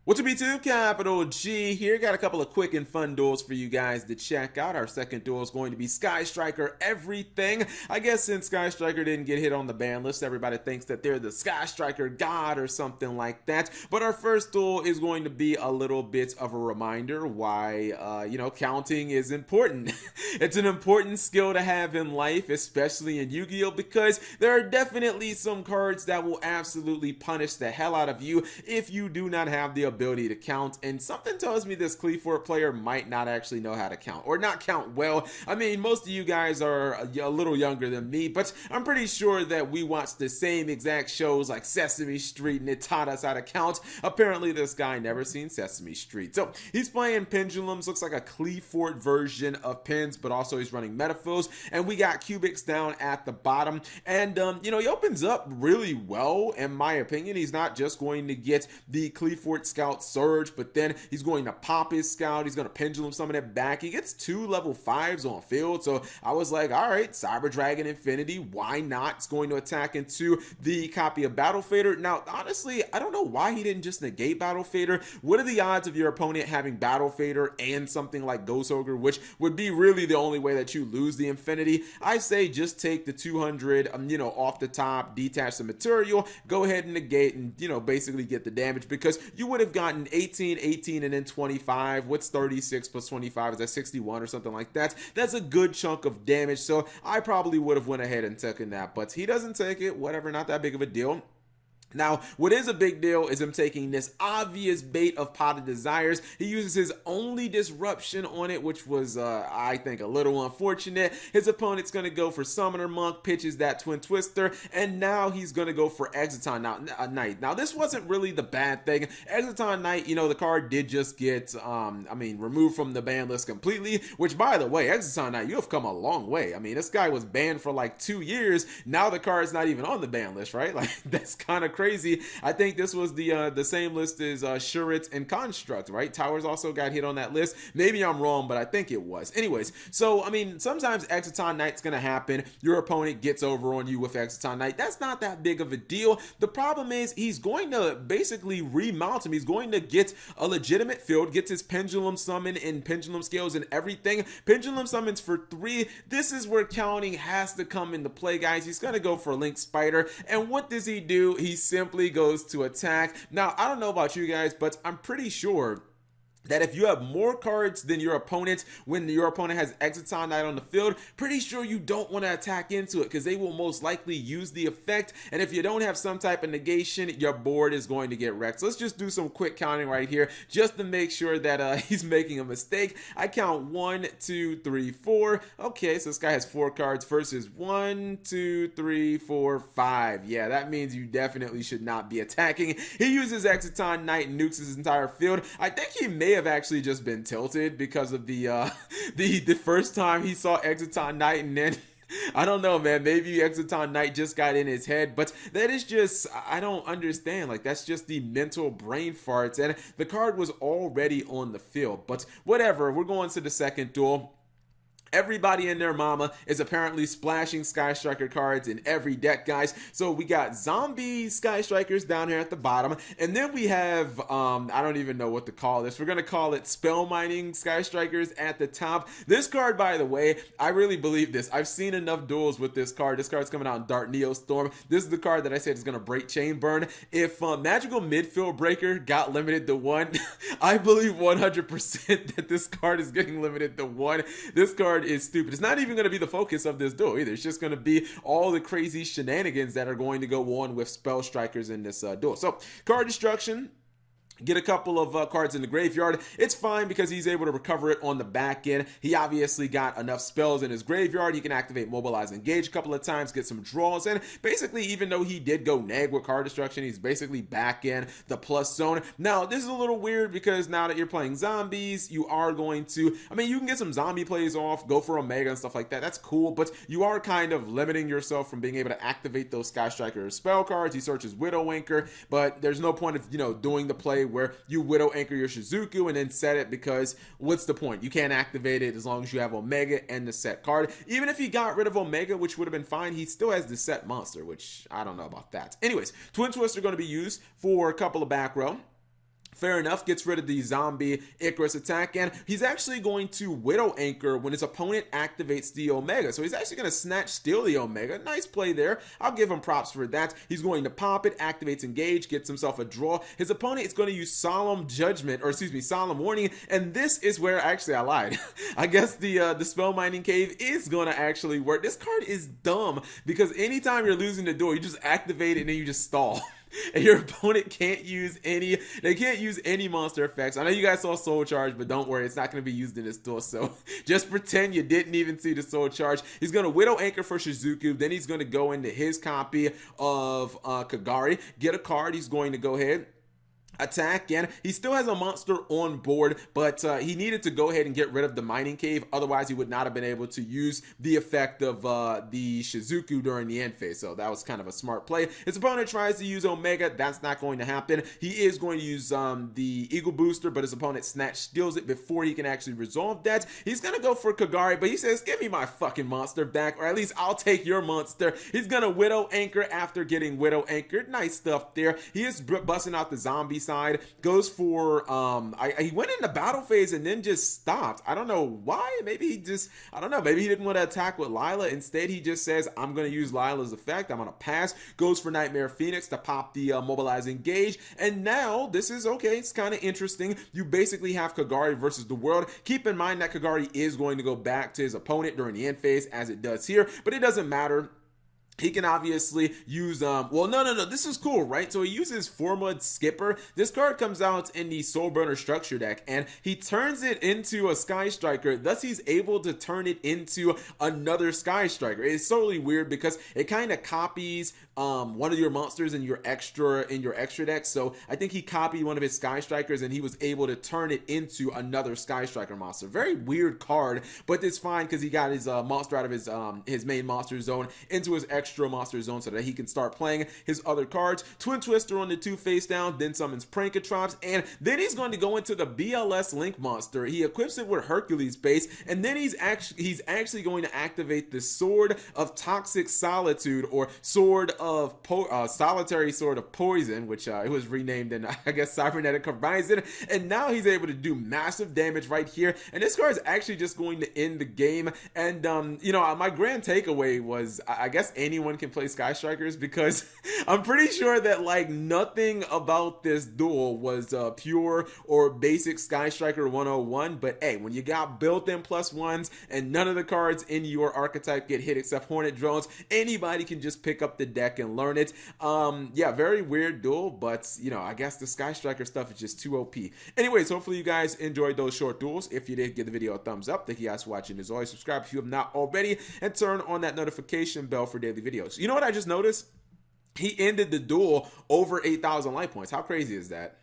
What's up YouTube, Capital G here. Got a couple of quick and fun duels for you guys to check out. Our second duel is going to be Sky Striker Everything. I guess since Sky Striker didn't get hit on the ban list, everybody thinks that they're the Sky Striker god or something like that. But our first duel is going to be a little bit of a reminder why, counting is important. It's an important skill to have in life, especially in Yu-Gi-Oh! Because there are definitely some cards that will absolutely punish the hell out of you if you do not have the ability to count, and something tells me this Cleafort player might not actually know how to count, or not count well. I mean, most of you guys are a little younger than me, but I'm pretty sure that we watched the same exact shows like Sesame Street and it taught us how to count. Apparently this guy never seen Sesame Street. So he's playing Pendulums, looks like a Cleafort version of Pens, but also he's running Metaphils, and we got Cubics down at the bottom, and he opens up really well in my opinion. He's not just going to get the Cleafort Scout Surge, but then he's going to pop his Scout, he's going to Pendulum summon it back. He gets 2 level 5s on field, so I was like, alright, Cyber Dragon Infinity, why not? It's going to attack into the copy of Battle Fader. Now, honestly, I don't know why he didn't just negate Battle Fader. What are the odds of your opponent having Battle Fader and something like Ghost Ogre, which would be really the only way that you lose the Infinity? I say just take the 200, off the top, detach the material, go ahead and negate, and, basically get the damage, because you would have gotten 18, 18, and then 25. What's 36 plus 25? Is that 61 or something like that? That's a good chunk of damage, so I probably would have went ahead and taken that, but he doesn't take it. Whatever, not that big of a deal. Now, what is a big deal is him taking this obvious bait of Pot of Desires. He uses his only disruption on it, which was, I think, a little unfortunate. His opponent's going to go for Summoner Monk, pitches that Twin Twister, and now he's going to go for Exiton Knight. Now, this wasn't really the bad thing. Exiton Knight, the card did just get, removed from the ban list completely, which, by the way, Exiton Knight, you have come a long way. I mean, this guy was banned for like 2 years. Now the card's not even on the ban list, right? Like, that's kind of crazy. I think this was the same list as Shurit and Construct, right? Towers also got hit on that list. Maybe I'm wrong, but I think it was. Anyways, so I mean, sometimes Exiton Knight's gonna happen. Your opponent gets over on you with Exiton Knight. That's not that big of a deal. The problem is he's going to basically remount him. He's going to get a legitimate field, gets his Pendulum Summon and Pendulum Scales and everything. Pendulum Summons for 3. This is where counting has to come into play, guys. He's gonna go for Link Spider, and what does he do? He simply goes to attack. Now, I don't know about you guys, but I'm pretty sure that if you have more cards than your opponent when your opponent has Exiton Knight on the field, pretty sure you don't want to attack into it, because they will most likely use the effect, and if you don't have some type of negation, your board is going to get wrecked. So let's just do some quick counting right here just to make sure that he's making a mistake. I count 1, 2, 3, 4. Okay, so this guy has 4 cards versus 1, 2, 3, 4, 5. Yeah, that means you definitely should not be attacking. He uses Exiton Knight and nukes his entire field. I think he may have actually just been tilted because of the first time he saw Exiton Knight, and then I don't know, man, maybe Exiton Knight just got in his head, but that is just, I don't understand. Like, that's just the mental brain farts, and the card was already on the field. But whatever, we're going to the second duel. Everybody and their mama is apparently splashing Sky Striker cards in every deck, guys. So we got zombie Sky Strikers down here at the bottom, and then we have I don't even know what to call this. We're gonna call it Spell Mining Sky Strikers at the top. This card, by the way, I really believe this. I've seen enough duels with this card. This card's coming out in Dark Neo Storm. This is the card that I said is gonna break Chain Burn. If Magical Midfield Breaker got limited to 1, I believe 100% that this card is getting limited to 1. This card is stupid. It's not even going to be the focus of this duel either. It's just going to be all the crazy shenanigans that are going to go on with Spell Strikers in this duel. So, card destruction. Get a couple of cards in the graveyard. It's fine because he's able to recover it on the back end. He obviously got enough spells in his graveyard. He can activate Mobilize Engage a couple of times, get some draws, and basically, even though he did go neg with card destruction, he's basically back in the plus zone. Now, this is a little weird because now that you're playing zombies, you are going to, you can get some zombie plays off, go for Omega and stuff like that. That's cool, but you are kind of limiting yourself from being able to activate those Sky Striker spell cards. He searches Widow Anchor, but there's no point of, doing the play where you Widow Anchor your Shizuku and then set it, because what's the point? You can't activate it as long as you have Omega and the set card. Even if he got rid of Omega, which would have been fine, he still has the set monster, which I don't know about that. Anyways, Twin Twister are going to be used for a couple of back row. Fair enough, gets rid of the zombie Icarus attack, and he's actually going to Widow Anchor when his opponent activates the Omega. So he's actually going to snatch steal the Omega. Nice play there. I'll give him props for that. He's going to pop it, activates Engage, gets himself a draw. His opponent is going to use Solemn Judgment, or excuse me, Solemn Warning, and this is where actually I lied. I guess the Spell Mining Cave is going to actually work. This card is dumb because anytime you're losing the duel, you just activate it and then you just stall. And your opponent can't use any monster effects. I know you guys saw Soul Charge, but don't worry, it's not going to be used in this duel, so just pretend you didn't even see the Soul Charge. He's going to Widow Anchor for Shizuku, then he's going to go into his copy of Kagari, get a card. He's going to go ahead, attack, and he still has a monster on board, but he needed to go ahead and get rid of the mining cave, otherwise he would not have been able to use the effect of the Shizuku during the end phase. So that was kind of a smart play. His opponent tries to use Omega. That's not going to happen. He is going to use the Eagle Booster, but his opponent steals it before he can actually resolve that. He's gonna go for Kagari, but he says, give me my fucking monster back, or at least I'll take your monster. He's gonna Widow Anchor after getting Widow Anchored. Nice stuff there. He is busting out the zombie side, goes for he went into battle phase and then just stopped. I don't know why. Maybe he just, I don't know, maybe he didn't want to attack with Lila. Instead he just says, I'm going to use Lila's effect, I'm going to pass. Goes for Nightmare Phoenix to pop the Mobilize Engage, and now this is okay. It's kind of interesting. You basically have Kagari versus the world. Keep in mind that Kagari is going to go back to his opponent during the end phase, as it does here, but it doesn't matter. He can obviously use, well, no, this is cool, right? So he uses Formud Skipper. This card comes out in the Soulburner structure deck, and he turns it into a Sky Striker. Thus, he's able to turn it into another Sky Striker. It's totally weird because it kind of copies one of your monsters in your extra deck. So I think he copied one of his Sky Strikers, and he was able to turn it into another Sky Striker monster. Very weird card, but it's fine because he got his monster out of his main monster zone into his extra monster zone so that he can start playing his other cards. Twin Twister on the 2 face down, then summons Prankatrops, and then he's going to go into the BLS Link monster. He equips it with Hercules base, and then he's actually going to activate the Sword of Toxic Solitude, or Sword of Solitary Sword of Poison, which it was renamed in, I guess, Cybernetic Horizon, and now he's able to do massive damage right here, and this card is actually just going to end the game. And you know, my grand takeaway was, I guess anyone can play Sky Strikers, because I'm pretty sure that like nothing about this duel was pure or basic Sky Striker 101, but hey, when you got built-in +1s and none of the cards in your archetype get hit except Hornet Drones, anybody can just pick up the deck and learn it. Yeah, very weird duel, but you know, I guess the Sky Striker stuff is just too OP. Anyways, hopefully you guys enjoyed those short duels. If you did, give the video a thumbs up. Thank you guys for watching. As always, subscribe if you have not already, and turn on that notification bell for daily videos. You know what I just noticed? He ended the duel over 8,000 life points. How crazy is that?